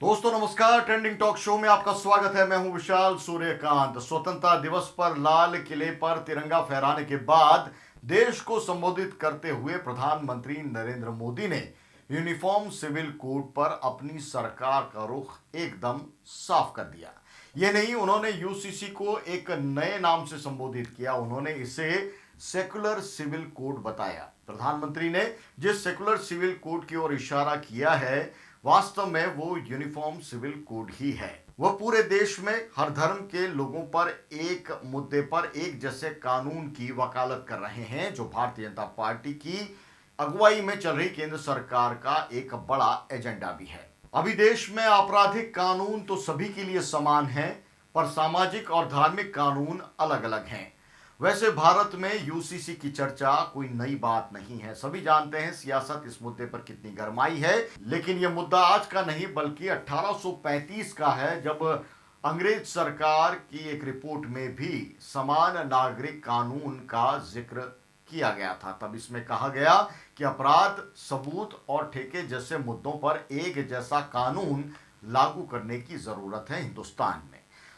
दोस्तों नमस्कार। Trending talk show में आपका स्वागत है। मैं हूं विशाल सूर्यकांत। स्वतंत्रता दिवस पर लाल किले पर तिरंगा फहराने के बाद देश को संबोधित करते हुए प्रधानमंत्री नरेंद्र मोदी ने यूनिफॉर्म सिविल कोड पर अपनी सरकार का रुख एकदम साफ कर दिया। ये नहीं, उन्होंने यूसीसी को एक नए नाम से संबोधित किया। उन्होंने इसे सेकुलर सिविल कोड बताया। प्रधानमंत्री ने जिस सेकुलर सिविल कोड की ओर इशारा किया है, वास्तव में वो यूनिफॉर्म सिविल कोड ही है। वह पूरे देश में हर धर्म के लोगों पर एक मुद्दे पर एक जैसे कानून की वकालत कर रहे हैं, जो भारतीय जनता पार्टी की अगुवाई में चल रही केंद्र सरकार का एक बड़ा एजेंडा भी है। अभी देश में आपराधिक कानून तो सभी के लिए समान है, पर सामाजिक और धार्मिक कानून अलग अलग हैं। वैसे भारत में यूसीसी की चर्चा कोई नई बात नहीं है। सभी जानते हैं सियासत इस मुद्दे पर कितनी गरमाई है, लेकिन यह मुद्दा आज का नहीं बल्कि 1835 का है, जब अंग्रेज सरकार की एक रिपोर्ट में भी समान नागरिक कानून का जिक्र किया गया था। तब इसमें कहा गया कि अपराध, सबूत और ठेके जैसे मुद्दों पर एक जैसा कानून लागू करने की जरूरत है हिंदुस्तान में।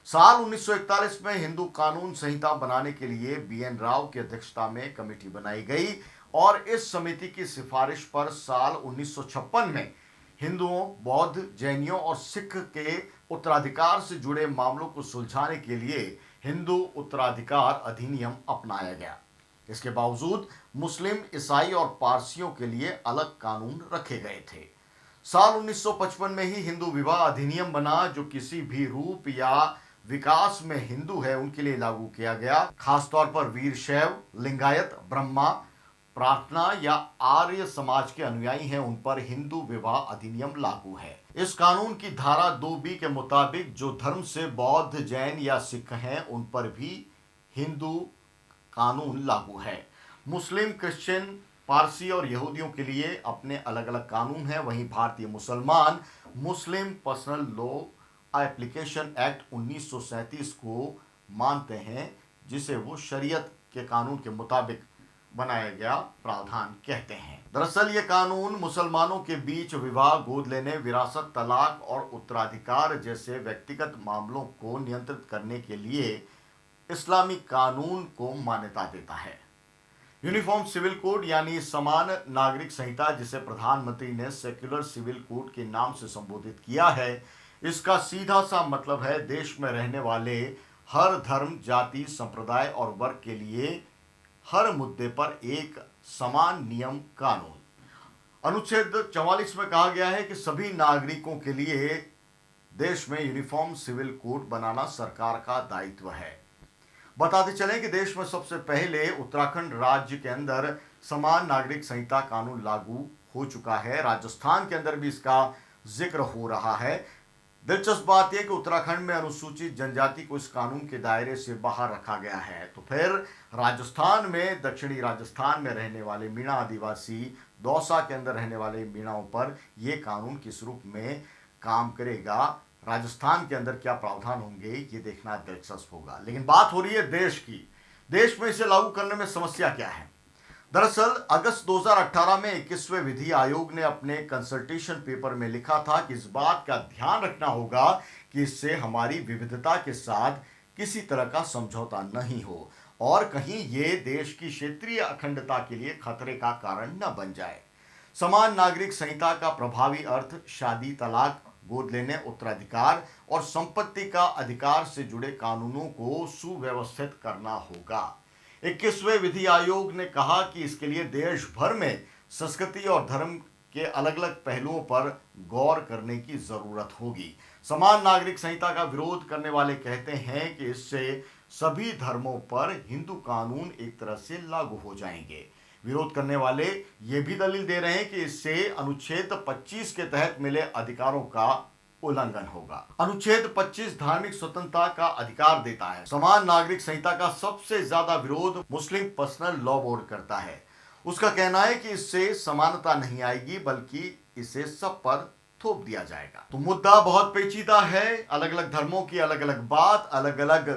साल 1941 में हिंदू कानून संहिता बनाने के लिए बीएन राव की अध्यक्षता में कमेटी बनाई गई और इस समिति की सिफारिश पर साल 1956 में हिंदुओं, बौद्ध, जैनियों और सिख के उत्तराधिकार से जुड़े मामलों को सुलझाने के लिए हिंदू उत्तराधिकार अधिनियम अपनाया गया। इसके बावजूद मुस्लिम, ईसाई और पारसियों के लिए अलग कानून रखे गए थे। साल 1955 में ही हिंदू विवाह अधिनियम बना, जो किसी भी रूप या विकास में हिंदू है उनके लिए लागू किया गया। खासतौर पर वीर शैव, लिंगायत, ब्रह्मा, प्रार्थना या आर्य समाज के अनुयायी हैं, उन पर हिंदू विवाह अधिनियम लागू है। इस कानून की धारा 2B के मुताबिक जो धर्म से बौद्ध, जैन या सिख हैं उन पर भी हिंदू कानून लागू है। मुस्लिम, क्रिश्चियन, पारसी और यहूदियों के लिए अपने अलग अलग कानून हैं। वहीं भारतीय मुसलमान मुस्लिम पर्सनल लॉ एप्लीकेशन एक्ट 1937 को मानते हैं, जिसे वो शरीयत के कानून के मुताबिक बनाया गया प्रावधान कहते हैं। दरअसल ये कानून मुसलमानों के बीच विवाह, गोद लेने, विरासत, तलाक और उत्तराधिकार जैसे व्यक्तिगत मामलों को नियंत्रित करने के लिए इस्लामी कानून को मान्यता देता है। यूनिफॉर्म सिविल कोड यानी समान नागरिक संहिता, जिसे प्रधानमंत्री ने सेक्युलर सिविल कोड के नाम से संबोधित किया है, इसका सीधा सा मतलब है देश में रहने वाले हर धर्म, जाति, संप्रदाय और वर्ग के लिए हर मुद्दे पर एक समान नियम कानून। अनुच्छेद 44 में कहा गया है कि सभी नागरिकों के लिए देश में यूनिफॉर्म सिविल कोड बनाना सरकार का दायित्व है। बताते चलें कि देश में सबसे पहले उत्तराखंड राज्य के अंदर समान नागरिक संहिता कानून लागू हो चुका है। राजस्थान के अंदर भी इसका जिक्र हो रहा है। दिलचस्प बात यह कि उत्तराखंड में अनुसूचित जनजाति को इस कानून के दायरे से बाहर रखा गया है। तो फिर राजस्थान में, दक्षिणी राजस्थान में रहने वाले मीणा आदिवासी, दौसा के अंदर रहने वाले मीणाओं पर यह कानून किस रूप में काम करेगा, राजस्थान के अंदर क्या प्रावधान होंगे, ये देखना दिलचस्प होगा। लेकिन बात हो रही है देश की। देश में इसे लागू करने में समस्या क्या है? दरअसल अगस्त 2018 में 21वें विधि आयोग ने अपने कंसल्टेशन पेपर में लिखा था कि इस बात का ध्यान रखना होगा कि इससे हमारी विविधता के साथ किसी तरह का समझौता नहीं हो और कहीं ये देश की क्षेत्रीय अखंडता के लिए खतरे का कारण न बन जाए। समान नागरिक संहिता का प्रभावी अर्थ शादी, तलाक, गोद लेने, उत्तराधिकार और संपत्ति का अधिकार से जुड़े कानूनों को सुव्यवस्थित करना होगा। 21वें विधि आयोग ने कहा कि इसके लिए देश भर में संस्कृति और धर्म के अलग अलग पहलुओं पर गौर करने की जरूरत होगी। समान नागरिक संहिता का विरोध करने वाले कहते हैं कि इससे सभी धर्मों पर हिंदू कानून एक तरह से लागू हो जाएंगे। विरोध करने वाले ये भी दलील दे रहे हैं कि इससे अनुच्छेद 25 के तहत मिले अधिकारों का उल्लंघन होगा। अनुच्छेद 25 धार्मिक स्वतंत्रता का अधिकार देता है। समान नागरिक संहिता का सबसे ज्यादा विरोध मुस्लिम पर्सनल लॉ बोर्ड करता है। उसका कहना है कि इससे समानता नहीं आएगी, बल्कि इसे सब पर थोप दिया जाएगा। तो मुद्दा बहुत पेचीदा है। अलग अलग धर्मों की अलग अलग बात, अलग अलग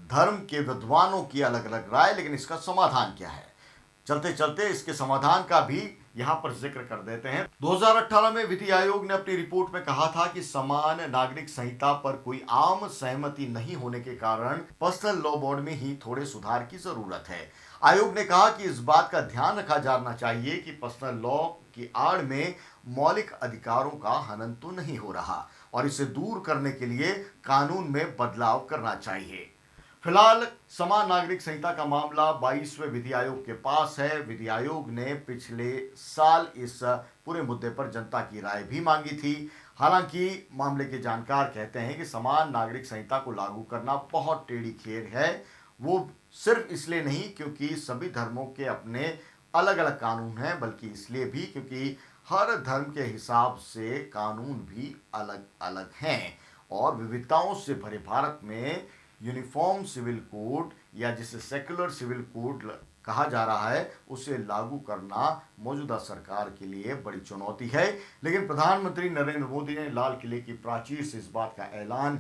धर्म के विद्वानों की अलग अलग राय, लेकिन इसका समाधान क्या है? चलते चलते इसके समाधान का भी यहाँ पर जिक्र कर देते हैं। 2018 में विधि आयोग ने अपनी रिपोर्ट में कहा था कि समान नागरिक संहिता पर कोई आम सहमति नहीं होने के कारण पर्सनल लॉ बोर्ड में ही थोड़े सुधार की जरूरत है। आयोग ने कहा कि इस बात का ध्यान रखा जाना चाहिए कि पर्सनल लॉ की आड़ में मौलिक अधिकारों का हनन तो नहीं हो रहा और इसे दूर करने के लिए कानून में बदलाव करना चाहिए। फिलहाल समान नागरिक संहिता का मामला 22वें विधि आयोग के पास है। विधि आयोग ने पिछले साल इस पूरे मुद्दे पर जनता की राय भी मांगी थी। हालांकि मामले के जानकार कहते हैं कि समान नागरिक संहिता को लागू करना बहुत टेढ़ी खीर है। वो सिर्फ इसलिए नहीं क्योंकि सभी धर्मों के अपने अलग अलग कानून हैं, बल्कि इसलिए भी क्योंकि हर धर्म के हिसाब से कानून भी अलग अलग हैं और विविधताओं से भरे भारत में यूनिफॉर्म सिविल कोड या जिसे सेक्युलर सिविल कोड कहा जा रहा है उसे लागू करना मौजूदा सरकार के लिए बड़ी चुनौती है। लेकिन प्रधानमंत्री नरेंद्र मोदी ने लाल किले की प्राचीर से इस बात का ऐलान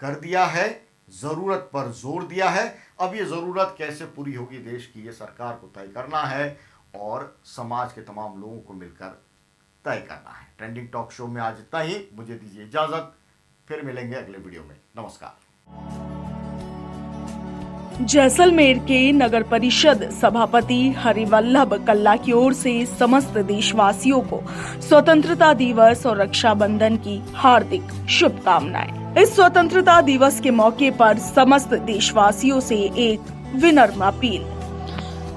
कर दिया है, जरूरत पर जोर दिया है। अब ये जरूरत कैसे पूरी होगी देश की, ये सरकार को तय करना है और समाज के तमाम लोगों को मिलकर तय करना है। ट्रेंडिंग टॉक शो में आज इतना ही। मुझे दीजिए इजाजत, फिर मिलेंगे अगले वीडियो में। नमस्कार। जैसलमेर के नगर परिषद सभापति हरिवल्लभ कल्ला की ओर से समस्त देशवासियों को स्वतंत्रता दिवस और रक्षाबंधन की हार्दिक शुभकामनाएं। इस स्वतंत्रता दिवस के मौके पर समस्त देशवासियों से एक विनम्र अपील: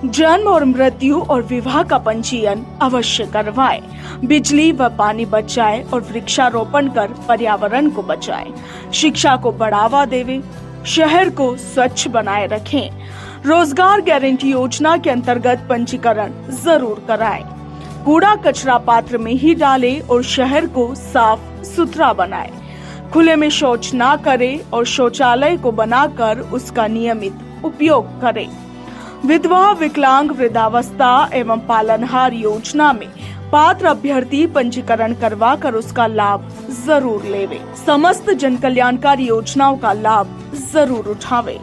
जन्म और मृत्यु और विवाह का पंजीयन अवश्य करवाएं, बिजली व पानी बचाएं और वृक्षारोपण कर पर्यावरण को बचाएं, शिक्षा को बढ़ावा देवें, शहर को स्वच्छ बनाए रखें, रोजगार गारंटी योजना के अंतर्गत पंजीकरण जरूर कराएं, कूड़ा कचरा पात्र में ही डालें और शहर को साफ सुथरा बनाएं, खुले में शौच ना करें और शौचालय को बनाकर उसका नियमित उपयोग करें, विधवा विकलांग वृद्धावस्था एवं पालनहार योजना में पात्र अभ्यर्थी पंजीकरण करवा कर उसका लाभ जरूर लेवे, समस्त जन कल्याणकारी योजनाओं का लाभ जरूर उठावे।